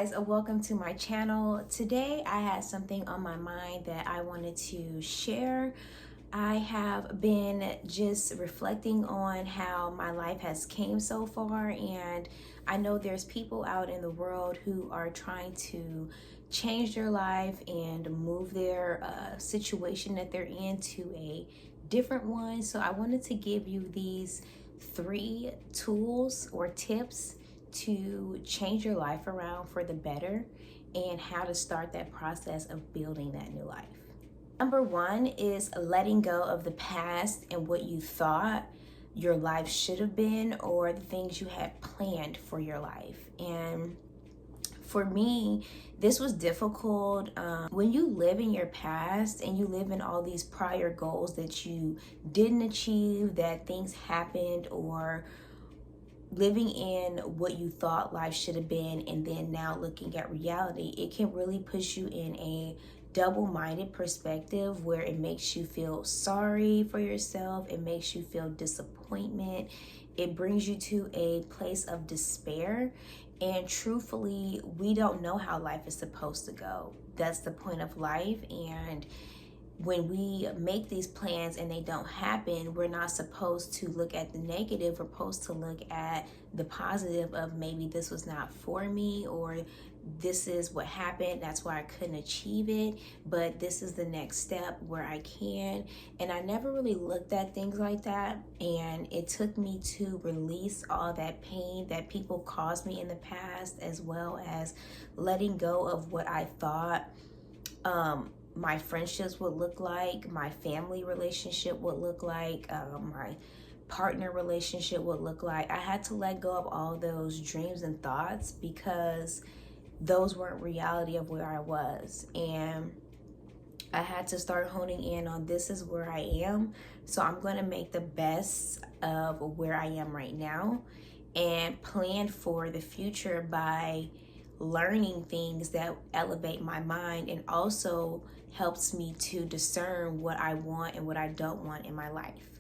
Guys, welcome to my channel. Today I had something on my mind that I wanted to share. I have been just reflecting on how my life has came so far, and I know there's people out in the world who are trying to change their life and move their situation that they're in to a different one. So I wanted to give you these 3 tools or tips to change your life around for the better and how to start that process of building that new life. Number 1 is letting go of the past and what you thought your life should have been, or the things you had planned for your life. And for me, this was difficult. When you live in your past and you live in all these prior goals that you didn't achieve, that things happened, or living in what you thought life should have been, and then now looking at reality, it can really push you in a double-minded perspective where it makes you feel sorry for yourself, it makes you feel disappointment, it brings you to a place of despair. And truthfully, we don't know how life is supposed to go. That's the point of life. And when we make these plans and they don't happen, we're not supposed to look at the negative. We're supposed to look at the positive of maybe this was not for me, or this is what happened, that's why I couldn't achieve it, but this is the next step where I can. And I never really looked at things like that, and it took me to release all that pain that people caused me in the past, as well as letting go of what I thought my friendships would look like, my family relationship would look like, my partner relationship would look like. I had to let go of all those dreams and thoughts because those weren't reality of where I was. And I had to start honing in on, this is where I am, so I'm going to make the best of where I am right now and plan for the future by learning things that elevate my mind and also helps me to discern what I want and what I don't want in my life.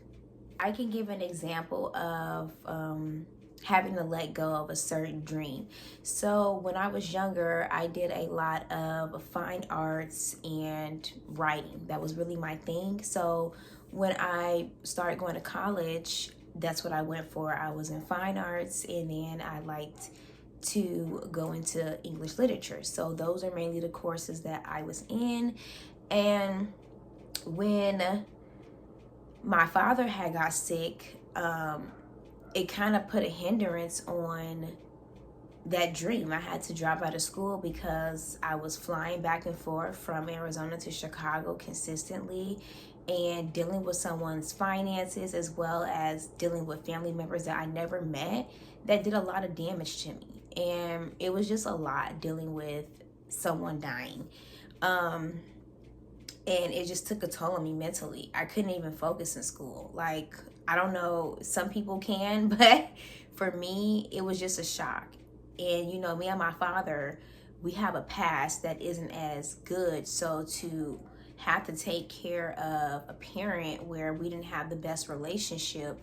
I can give an example of having to let go of a certain dream. So when I was younger, I did a lot of fine arts and writing. That was really my thing. So when I started going to college, that's what I went for. I was in fine arts, and then I liked to go into English literature. So those are mainly the courses that I was in. And when my father had got sick, it kind of put a hindrance on that dream. I had to drop out of school because I was flying back and forth from Arizona to Chicago consistently, and dealing with someone's finances, as well as dealing with family members that I never met that did a lot of damage to me. And it was just a lot dealing with someone dying. And it just took a toll on me mentally. I couldn't even focus in school. Like, I don't know, some people can, but for me, it was just a shock. And you know, me and my father, we have a past that isn't as good. So to have to take care of a parent where we didn't have the best relationship,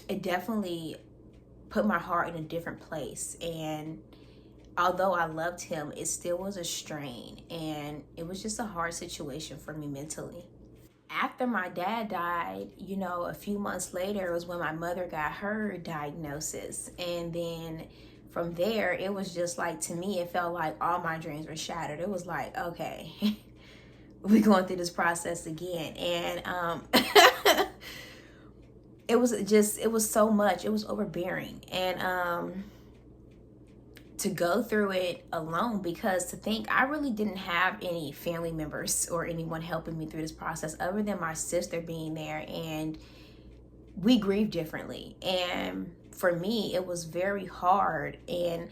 it definitely put my heart in a different place. And although I loved him, it still was a strain, and it was just a hard situation for me mentally. After my dad died, you know, a few months later was when my mother got her diagnosis. And then from there, it was just like, to me, it felt like all my dreams were shattered. It was like, okay, we're going through this process again. And it was so much. It was overbearing. And to go through it alone, because to think I really didn't have any family members or anyone helping me through this process other than my sister being there, and we grieve differently. And for me, it was very hard. And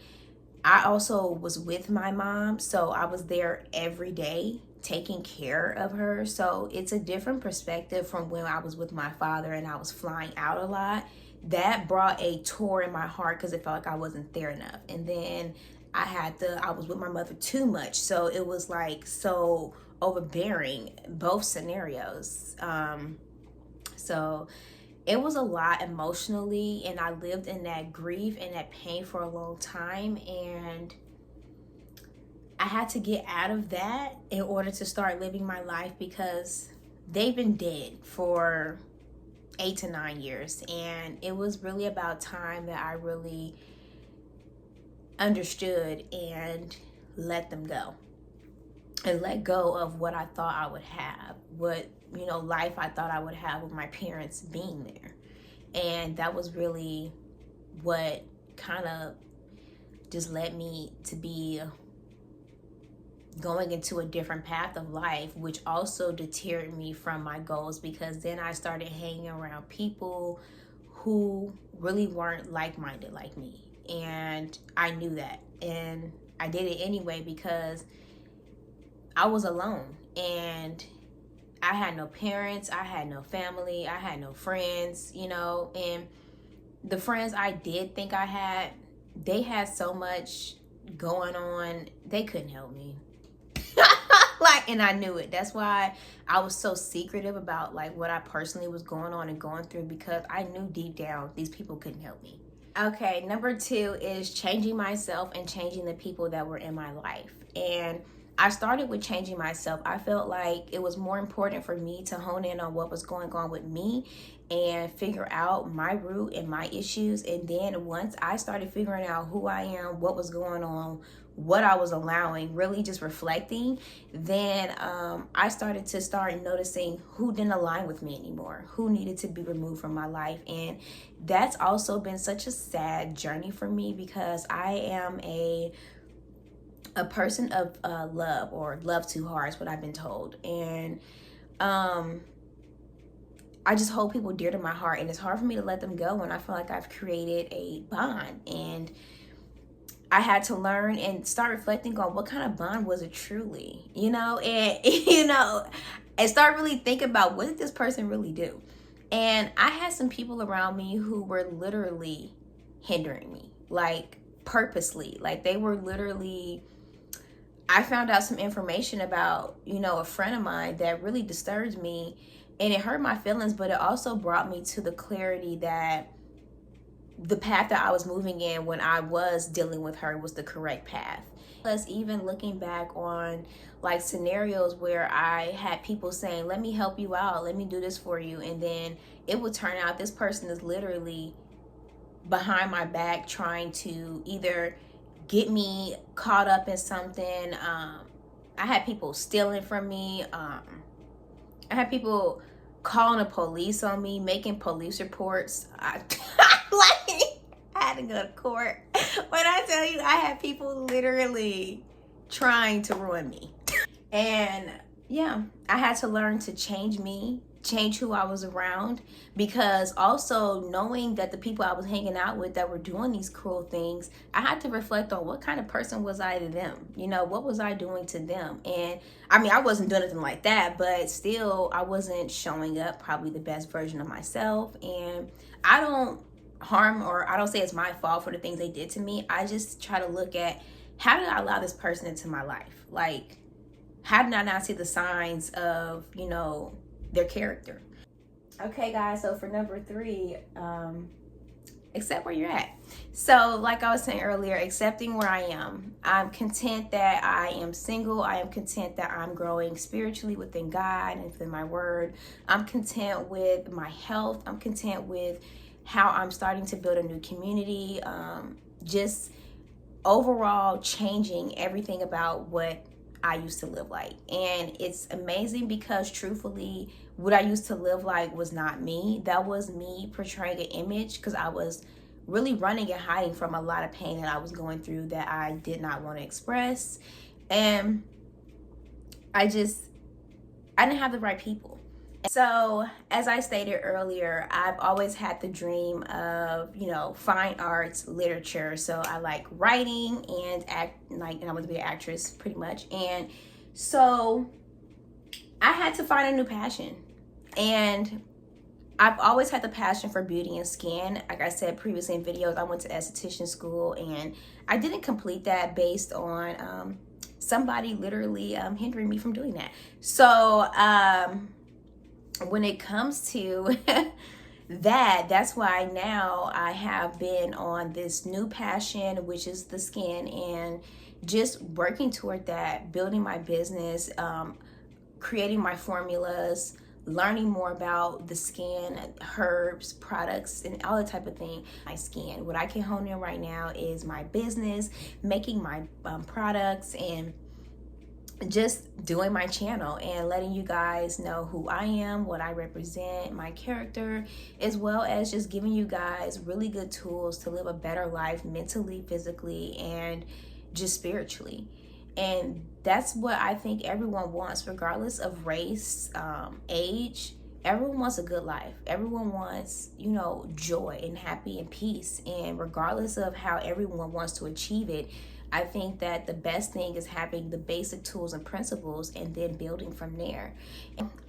I also was with my mom, so I was there every day taking care of her. So it's a different perspective from when I was with my father and I was flying out a lot. That brought a tour in my heart because it felt like I wasn't there enough. And then I was with my mother too much. So it was like so overbearing, both scenarios. So it was a lot emotionally, and I lived in that grief and that pain for a long time, and I had to get out of that in order to start living my life, because they've been dead for 8 to 9 years, and it was really about time that I really understood and let them go, and let go of what I thought I would have, what, life I thought I would have with my parents being there. And that was really what kind of just led me to be going into a different path of life, which also deterred me from my goals, because then I started hanging around people who really weren't like-minded like me. And I knew that. And I did it anyway because I was alone, and I had no parents, I had no family, I had no friends, and the friends I did think I had, they had so much going on, they couldn't help me. And I knew it. That's why I was so secretive about what I personally was going on and going through, because I knew deep down these people couldn't help me. Okay, number 2 is changing myself and changing the people that were in my life. And I started with changing myself. I felt like it was more important for me to hone in on what was going on with me and figure out my root and my issues. And then once I started figuring out who I am, what was going on, what I was allowing, really just reflecting, then I started to noticing who didn't align with me anymore, who needed to be removed from my life. And that's also been such a sad journey for me, because I am a person of love, or love too hard is what I've been told. And I just hold people dear to my heart, and it's hard for me to let them go when I feel like I've created a bond. And I had to learn and start reflecting on what kind of bond was it truly, and start really thinking about, what did this person really do? And I had some people around me who were literally hindering me, purposely. They were literally, I found out some information about, a friend of mine that really disturbed me, and it hurt my feelings, but it also brought me to the clarity that the path that I was moving in when I was dealing with her was the correct path. Plus, even looking back on scenarios where I had people saying, let me help you out, let me do this for you, and then it would turn out this person is literally behind my back trying to either get me caught up in something. I had people stealing from me. I had people calling the police on me, making police reports. I had to go to court. When I tell you, I had people literally trying to ruin me. And yeah, I had to learn to change me, change who I was around, because also knowing that the people I was hanging out with that were doing these cruel things, I had to reflect on what kind of person was I to them. What was I doing to them? And I wasn't doing anything like that, but still I wasn't showing up probably the best version of myself. And I don't harm, or I don't say it's my fault for the things they did to me. I just try to look at, how did I allow this person into my life? How did I not see the signs of, their character? Okay, guys, so for number 3, accept where you're at. So like I was saying earlier, accepting where I am. I'm content that I am single. I am content that I'm growing spiritually within God and within my word. I'm content with my health. I'm content with how I'm starting to build a new community. Just overall changing everything about what I used to live like. And it's amazing, because truthfully, what I used to live like was not me. That was me portraying an image, because I was really running and hiding from a lot of pain that I was going through that I did not want to express. And I didn't have the right people. So as I stated earlier, I've always had the dream of, fine arts, literature. So I like writing and and I want to be an actress pretty much. And so I had to find a new passion. And I've always had the passion for beauty and skin. Like I said previously in videos, I went to esthetician school, and I didn't complete that based on somebody literally hindering me from doing that. So when it comes to that's why now I have been on this new passion, which is the skin, and just working toward that, building my business, creating my formulas, learning more about the skin, herbs, products, and all that type of thing. My skin, what I can hone in right now is my business, making my products, and just doing my channel and letting you guys know who I am, what I represent, my character, as well as just giving you guys really good tools to live a better life mentally, physically, and just spiritually. And that's what I think everyone wants, regardless of race, age. Everyone wants a good life. Everyone wants, joy and happy and peace. And regardless of how everyone wants to achieve it, I think that the best thing is having the basic tools and principles and then building from there.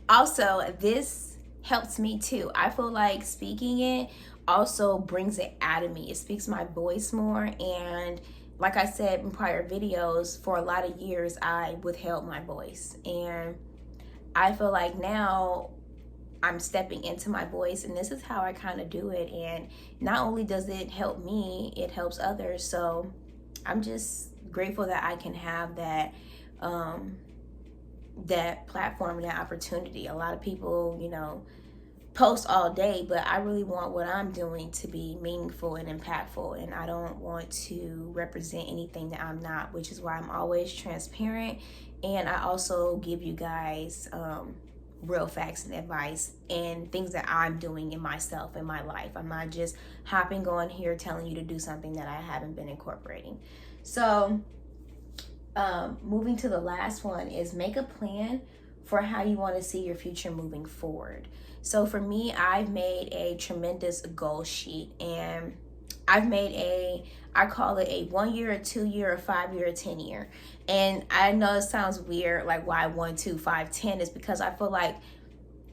Also, this helps me too. I feel like speaking it also brings it out of me. It speaks my voice more. And like I said in prior videos, for a lot of years, I withheld my voice. And I feel like now I'm stepping into my voice, and this is how I kind of do it. And not only does it help me, it helps others. So I'm just grateful that I can have that that platform and that opportunity. A lot of people, post all day, but I really want what I'm doing to be meaningful and impactful, and I don't want to represent anything that I'm not, which is why I'm always transparent. And I also give you guys real facts and advice and things that I'm doing in myself, in my life. I'm not just hopping on here telling you to do something that I haven't been incorporating. So moving to the last one is make a plan for how you want to see your future moving forward. So for me, I've made a tremendous goal sheet, and I've made I call it a 1 year, a 2 year, a 5 year, a 10 year. And I know it sounds weird, like why 1, 2, 5, 10 is because I feel like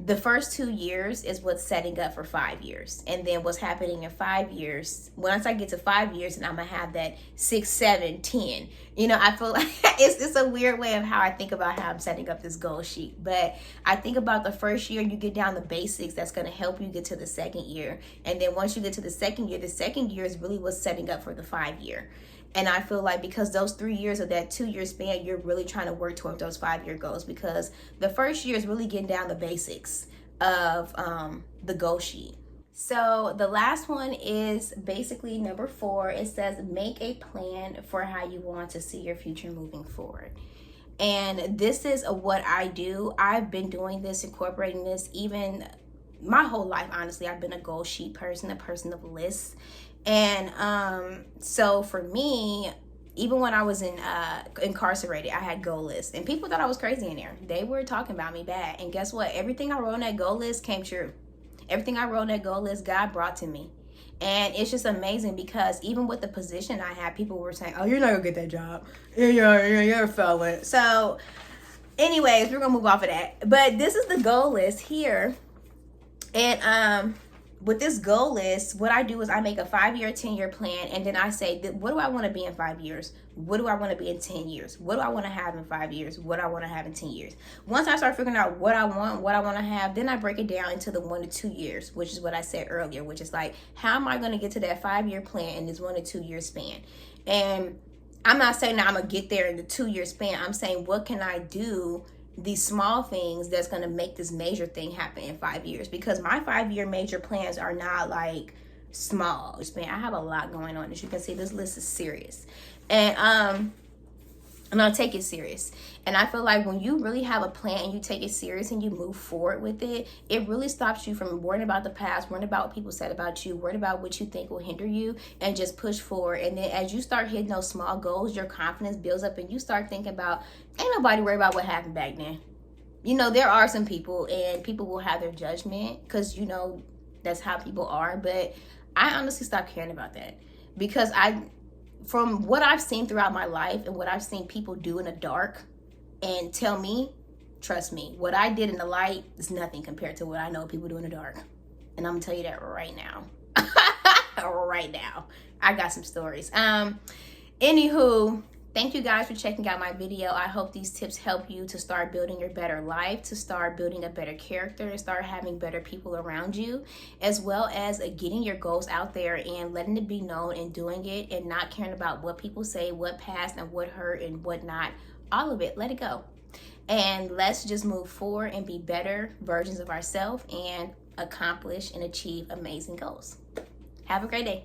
the first 2 years is what's setting up for 5 years. And then what's happening in 5 years, once I get to 5 years, and I'm going to have that 6, 7, 10. I feel like it's a weird way of how I think about how I'm setting up this goal sheet. But I think about the first year, you get down the basics that's going to help you get to the second year. And then once you get to the second year is really what's setting up for the 5 year. And I feel like because those 3 years of that 2 year span, you're really trying to work toward those 5 year goals, because the first year is really getting down the basics of the goal sheet. So the last one is basically number 4. It says make a plan for how you want to see your future moving forward. And this is what I do. I've been doing this, incorporating this even my whole life. Honestly, I've been a goal sheet person, a person of lists. And so for me, even when I was incarcerated, I had goal lists, and people thought I was crazy in there. They were talking about me bad. And guess what? Everything I wrote on that goal list came true. Everything I wrote on that goal list, God brought to me. And it's just amazing, because even with the position I had, people were saying, oh, you're not gonna get that job. You're a felon. So anyways, we're gonna move off of that. But this is the goal list here. And with this goal list, what I do is I make a 5 year, 10 year plan, and then I say, what do I want to be in 5 years? What do I want to be in 10 years? What do I want to have in 5 years? What do I want to have in 10 years? Once I start figuring out what I want to have, then I break it down into the 1 to 2 years, which is what I said earlier, which is like, how am I going to get to that 5 year plan in this 1 to 2 year span? And I'm not saying that I'm going to get there in the 2 year span. I'm saying, what can I do, these small things that's going to make this major thing happen in 5 years? Because my 5 year major plans are not like small. Man, I have a lot going on. As you can see, this list is serious. And I'll take it serious. And I feel like when you really have a plan and you take it serious and you move forward with it, it really stops you from worrying about the past, worrying about what people said about you, worrying about what you think will hinder you, and just push forward. And then as you start hitting those small goals, your confidence builds up, and you start thinking about, ain't nobody worried about what happened back then. There are some people, and people will have their judgment, because that's how people are. But I honestly stopped caring about that, because from what I've seen throughout my life and what I've seen people do in the dark, and tell me, trust me, what I did in the light is nothing compared to what I know people do in the dark. And I'm gonna tell you that right now. Right now. I got some stories. Anywho, Thank you guys for checking out my video. I hope these tips help you to start building your better life, to start building a better character, and start having better people around you, as well as getting your goals out there and letting it be known and doing it and not caring about what people say, what passed and what hurt and what not. All of it, let it go. And let's just move forward and be better versions of ourselves and accomplish and achieve amazing goals. Have a great day.